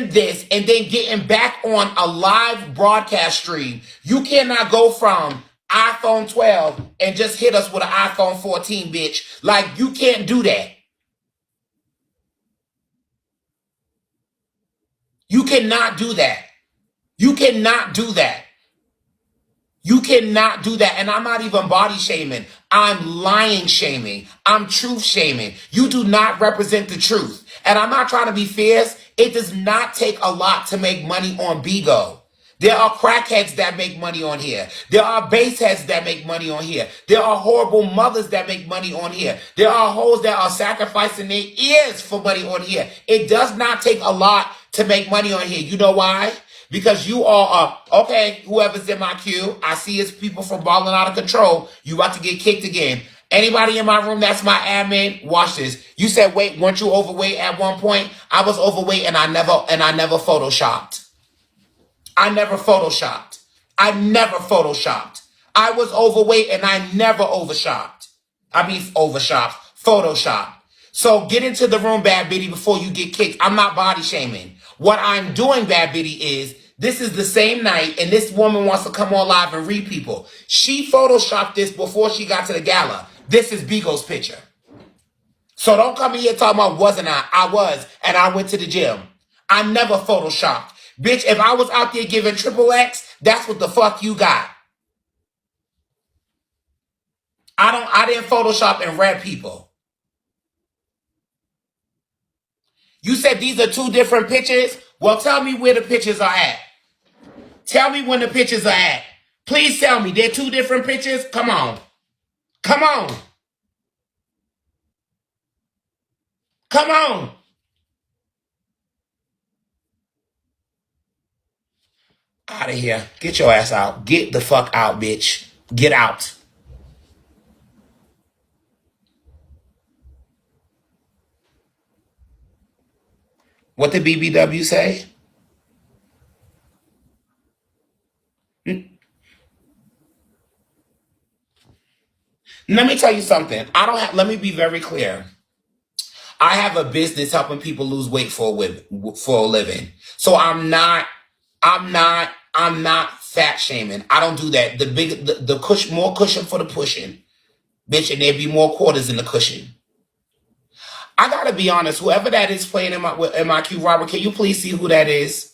this and then getting back on a live broadcast stream. You cannot go from iPhone 12 and just hit us with an iPhone 14, bitch. Like, you can't do that. You cannot do that. You cannot do that. You cannot do that. And I'm not even body shaming. I'm lying shaming. I'm truth shaming. You do not represent the truth. And I'm not trying to be fierce. It does not take a lot to make money on Bigo. There are crackheads that make money on here. There are baseheads that make money on here. There are horrible mothers that make money on here. There are hoes that are sacrificing their ears for money on here. It does not take a lot to make money on here. You know why? Because you all are, okay, whoever's in my queue, I see it's people from Balling Out of Control. You about to get kicked again. Anybody in my room that's my admin, watch this. You said, wait, weren't you overweight at one point? I was overweight and I never photoshopped. I never photoshopped. I never photoshopped. I was overweight and I never photoshopped. So get into the room, Bad Biddy, before you get kicked. I'm not body shaming. What I'm doing, Bad Biddy, is this is the same night and this woman wants to come on live and read people. She photoshopped this before she got to the gala. This is Bigo's picture. So don't come in here talking about wasn't I. I was, and I went to the gym. I never photoshopped. Bitch, if I was out there giving triple X, that's what the fuck you got. I didn't Photoshop and read people. You said these are two different pictures? Well, tell me where the pictures are at. Tell me when the pictures are at. Please tell me. They're two different pictures? Come on. Come on. Come on. Out of here. Get your ass out. Get the fuck out, bitch. Get out. What did BBW say? Let me tell you something. Let me be very clear. I have a business helping people lose weight for a living. So I'm not fat shaming. I don't do that. The cushion, more cushion for the pushing, bitch, and there'd be more quarters in the cushion. I gotta be honest. Whoever that is playing in my queue, Robert, can you please see who that is?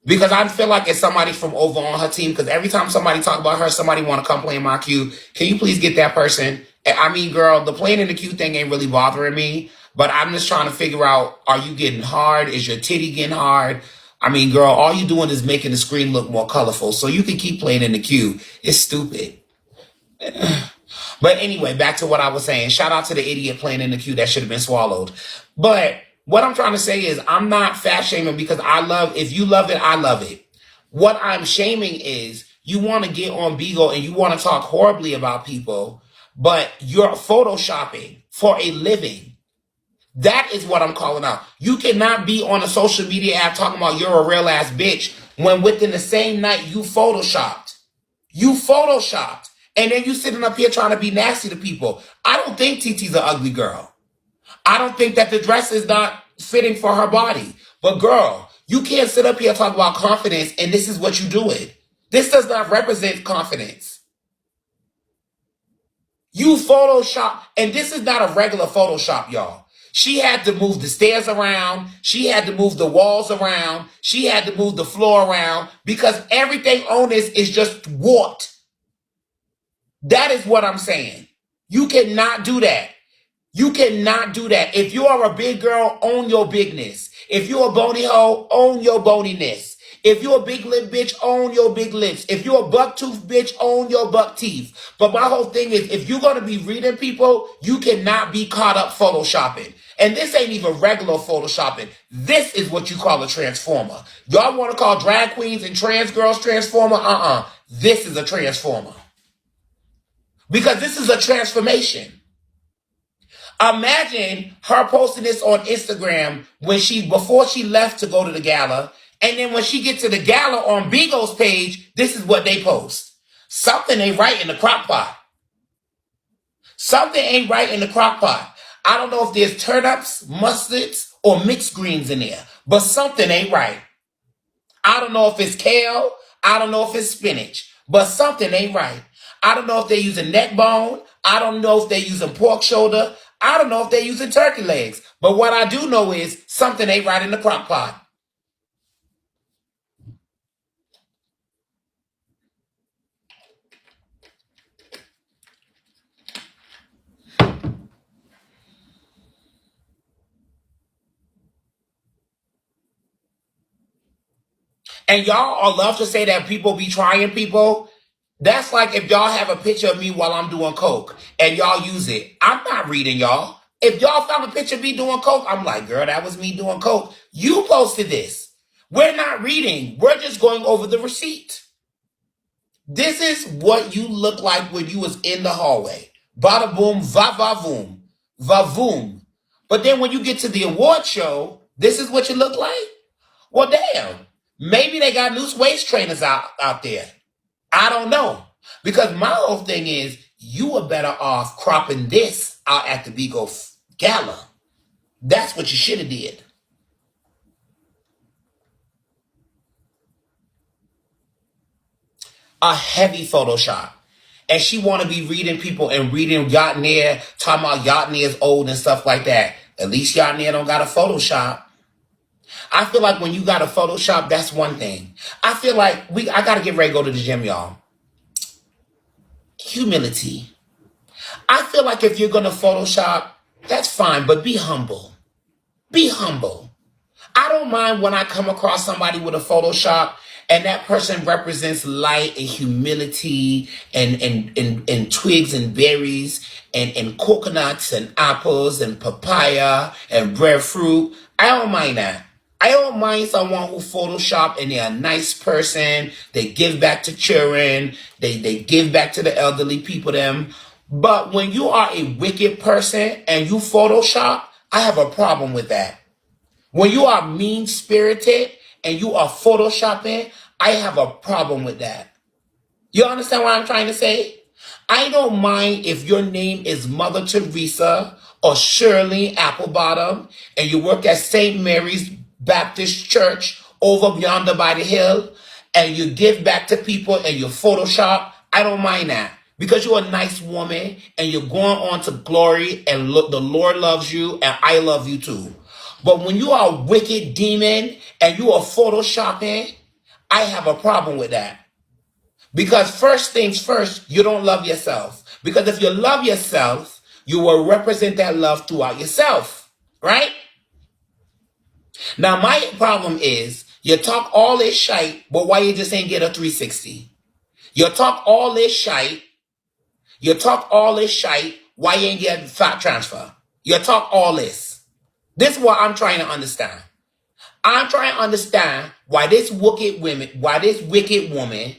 Because I feel like it's somebody from over on her team. Because every time somebody talk about her, somebody want to come play in my queue. Can you please get that person? I mean, girl, the playing in the queue thing ain't really bothering me. But I'm just trying to figure out, are you getting hard? Is your titty getting hard? I mean, girl, all you doing is making the screen look more colorful. So you can keep playing in the queue. It's stupid. But anyway, back to what I was saying. Shout out to the idiot playing in the queue that should have been swallowed. But what I'm trying to say is I'm not fat shaming because if you love it, I love it. What I'm shaming is you want to get on Bigo and you want to talk horribly about people, but you're photoshopping for a living. That is what I'm calling out. You cannot be on a social media app talking about you're a real ass bitch when within the same night you photoshopped. You photoshopped. And then you sitting up here trying to be nasty to people. I don't think TT's an ugly girl. I don't think that the dress is not fitting for her body. But girl, you can't sit up here and talk about confidence and this is what you doing. This does not represent confidence. You Photoshop, and this is not a regular Photoshop, y'all. She had to move the stairs around. She had to move the walls around. She had to move the floor around because everything on this is just warped. That is what I'm saying. You cannot do that. You cannot do that. If you are a big girl, own your bigness. If you're a bony hoe, own your boniness. If you're a big lip bitch, own your big lips. If you're a buck tooth bitch, own your buck teeth. But my whole thing is, if you're going to be reading people, you cannot be caught up photoshopping. And this ain't even regular photoshopping. This is what you call a transformer. Y'all want to call drag queens and trans girls transformer? This is a transformer. Because this is a transformation. Imagine her posting this on Instagram before she left to go to the gala. And then when she gets to the gala on Bigo's page, this is what they post. Something ain't right in the crock pot. Something ain't right in the crock pot. I don't know if there's turnips, mustards, or mixed greens in there. But something ain't right. I don't know if it's kale. I don't know if it's spinach. But something ain't right. I don't know if they're using neck bone. I don't know if they're using pork shoulder. I don't know if they're using turkey legs. But what I do know is something ain't right in the crock pot. And y'all all love to say that people be trying people. That's like if y'all have a picture of me while I'm doing coke and y'all use it. I'm not reading y'all. If y'all found a picture of me doing coke, I'm like, girl, that was me doing coke. You posted this. We're not reading. We're just going over the receipt. This is what you look like when you was in the hallway. Bada boom, va va voom, va voom. But then when you get to the award show, this is what you look like? Well, damn. Maybe they got new waist trainers out there. I don't know. Because my whole thing is, you are better off cropping this out at the Bigotv Gala. That's what you should have did. A heavy Photoshop. And she want to be reading people and reading Yatnir, talking about Yatnir is old and stuff like that. At least Yatnir don't got a Photoshop. I feel like when you got a Photoshop, that's one thing. I feel like I got to get ready to go to the gym, y'all. Humility. I feel like if you're going to Photoshop, that's fine, but be humble. Be humble. I don't mind when I come across somebody with a Photoshop and that person represents light and humility and twigs and berries and coconuts and apples and papaya and breadfruit. I don't mind that. I don't mind someone who Photoshop and they're a nice person. They give back to children. They give back to the elderly people them. But when you are a wicked person and you Photoshop, I have a problem with that. When you are mean-spirited and you are Photoshopping, I have a problem with that. You understand what I'm trying to say? I don't mind if your name is Mother Teresa or Shirley Applebottom and you work at St. Mary's Baptist Church over yonder by the hill and you give back to people and you Photoshop. I don't mind that because you're a nice woman and you're going on to glory and look, the Lord loves you and I love you too. But when you are a wicked demon and you are Photoshopping, I have a problem with that. Because first things first, you don't love yourself. Because if you love yourself, you will represent that love throughout yourself. Right? Now, my problem is, you talk all this shite, but why you just ain't get a 360? You talk all this shite, why you ain't get fat transfer? You talk all this. This is what I'm trying to understand. I'm trying to understand why this wicked woman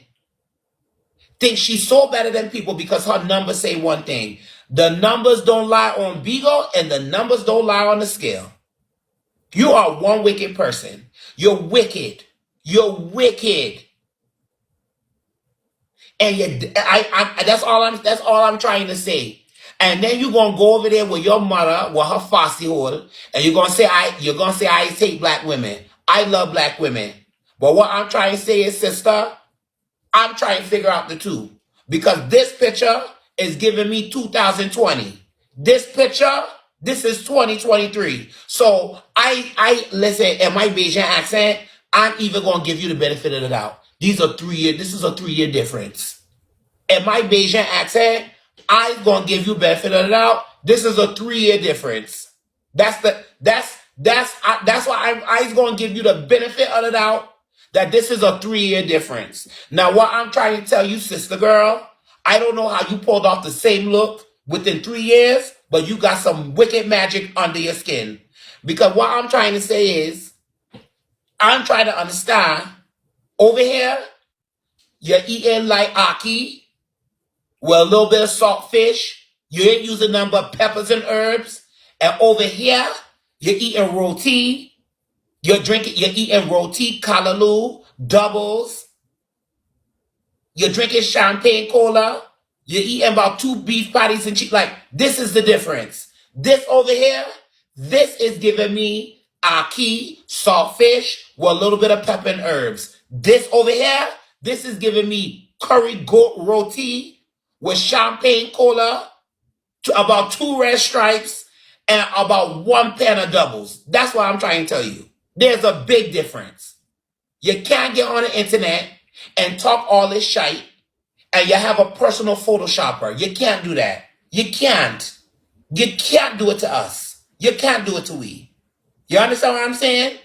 thinks she's so better than people because her numbers say one thing. The numbers don't lie on Bigo and the numbers don't lie on the scale. You are one wicked person. You're wicked. You're wicked. And that's all I'm trying to say. And then you're gonna go over there with your mother, with her fussy hole, and you're gonna say I hate black women. I love black women. But what I'm trying to say is, sister, I'm trying to figure out the two. Because this picture is giving me 2020. This picture, this is 2023. So I listen, in my Bayesian accent, I'm even gonna give you the benefit of the doubt. This is a 3-year difference. In my Bayesian accent, I'm gonna give you benefit of the doubt. This is a 3-year difference. That's why I'm gonna give you the benefit of the doubt that this is a 3-year difference. Now, what I'm trying to tell you, sister girl, I don't know how you pulled off the same look within 3 years, but you got some wicked magic under your skin. Because what I'm trying to say is, I'm trying to understand. Over here, you're eating like Aki with a little bit of salt fish. You ain't using none but peppers and herbs. And over here, you're eating roti. You're eating roti, kalaloo, doubles. You're drinking champagne cola. You're eating about 2 beef patties and cheese. Like, this is the difference. This over here, this is giving me ackee, saltfish, with a little bit of pepper and herbs. This over here, this is giving me curry goat roti with champagne cola, about 2 red stripes, and about 1 pan of doubles. That's what I'm trying to tell you. There's a big difference. You can't get on the internet and talk all this shite and you have a personal photoshopper. You can't do that. You can't. You can't do it to us. You can't do it to we. You understand what I'm saying?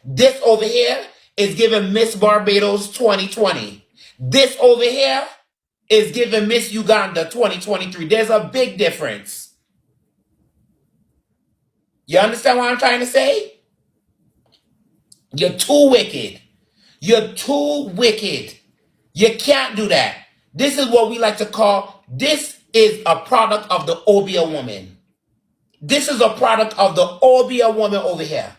This over here is giving Miss Barbados 2020. This over here is giving Miss Uganda 2023. There's a big difference. You understand what I'm trying to say? You're too wicked. You're too wicked. You can't do that. This is what we like to call, this is a product of the Obia woman. This is a product of the Obia woman over here.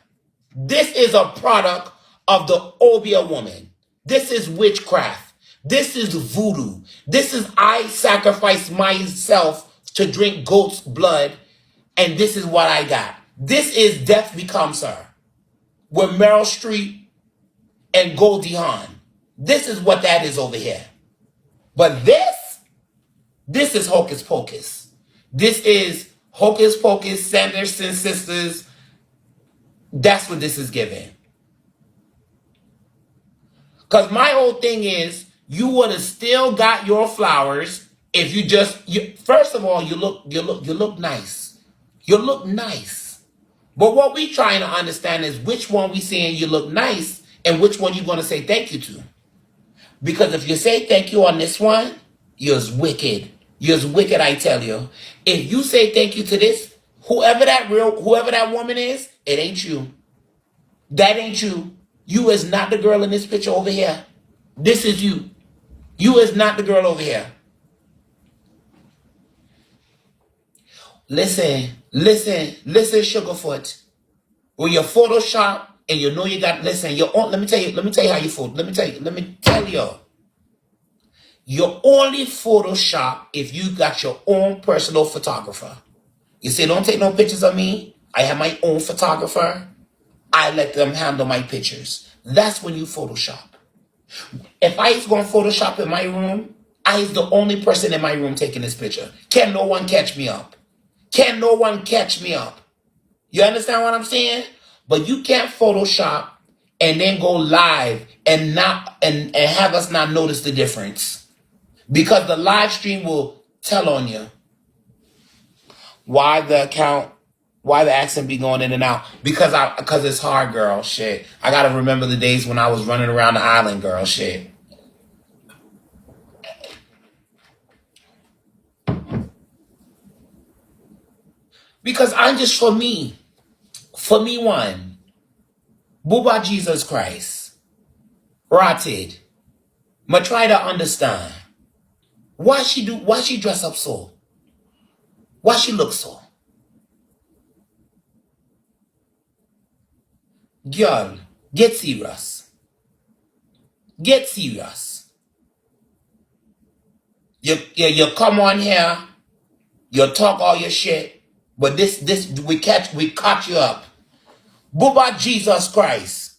This is a product of the Obia woman. This is witchcraft. This is voodoo. This is I sacrifice myself to drink goat's blood, and this is what I got. This is Death Becomes Her with Meryl Streep and Goldie Hawn. This is what that is over here. But this is Hocus Pocus. This is Hocus Pocus, Sanderson Sisters. That's what this is giving. Because my whole thing is, you would have still got your flowers if you just, first of all, you look nice. You look nice. But what we trying to understand is which one we saying you look nice and which one you going to say thank you to. Because if you say thank you on this one, you're wicked. You're wicked, I tell you. If you say thank you to this, whoever that woman is, it ain't you. That ain't you. You is not the girl in this picture over here. This is you. You is not the girl over here. Listen, Sugarfoot. When you Photoshop and you know you got, listen, let me tell you how you photo. Let me tell you. You only Photoshop if you got your own personal photographer. You say, don't take no pictures of me. I have my own photographer. I let them handle my pictures. That's when you Photoshop. If I was going to Photoshop in my room, I is the only person in my room taking this picture. Can no one catch me up? Can no one catch me up? You understand what I'm saying? But you can't Photoshop and then go live and have us not notice the difference. Because the live stream will tell on you why the accent be going in and out. Because it's hard, girl. Shit. I gotta remember the days when I was running around the island, girl. Shit. Because I'm just for me one. Booba Jesus Christ. Rotted. Ma try to understand. Why she dress up so? Why she look so? Girl, get serious. Get serious. You come on here, you talk all your shit, but we caught you up. Booba Jesus Christ.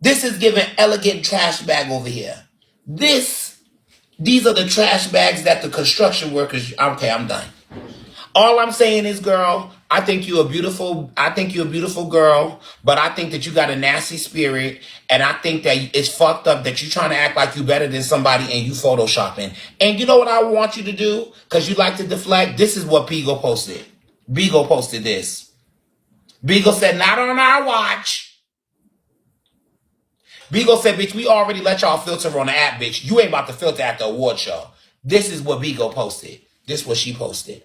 This is giving elegant trash bag over here. These are the trash bags that the construction workers, okay, I'm done. All I'm saying is, girl, I think you're a beautiful girl, but I think that you got a nasty spirit, and I think that it's fucked up that you're trying to act like you better than somebody and you photoshopping. And you know what I want you to do? Because you like to deflect? This is what Beagle posted. Beagle posted this. Beagle said, not on our watch. Beagle said, bitch, we already let y'all filter on the app, bitch. You ain't about to filter at the award show. This is what Beagle posted. This is what she posted.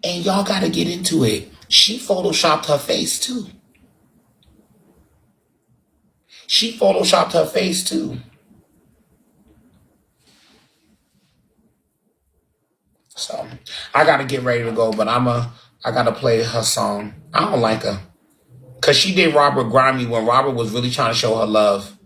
And y'all got to get into it. She photoshopped her face too. She photoshopped her face too. So I got to get ready to go, but I got to play her song. I don't like her. Because she did Robert grimy when Robert was really trying to show her love.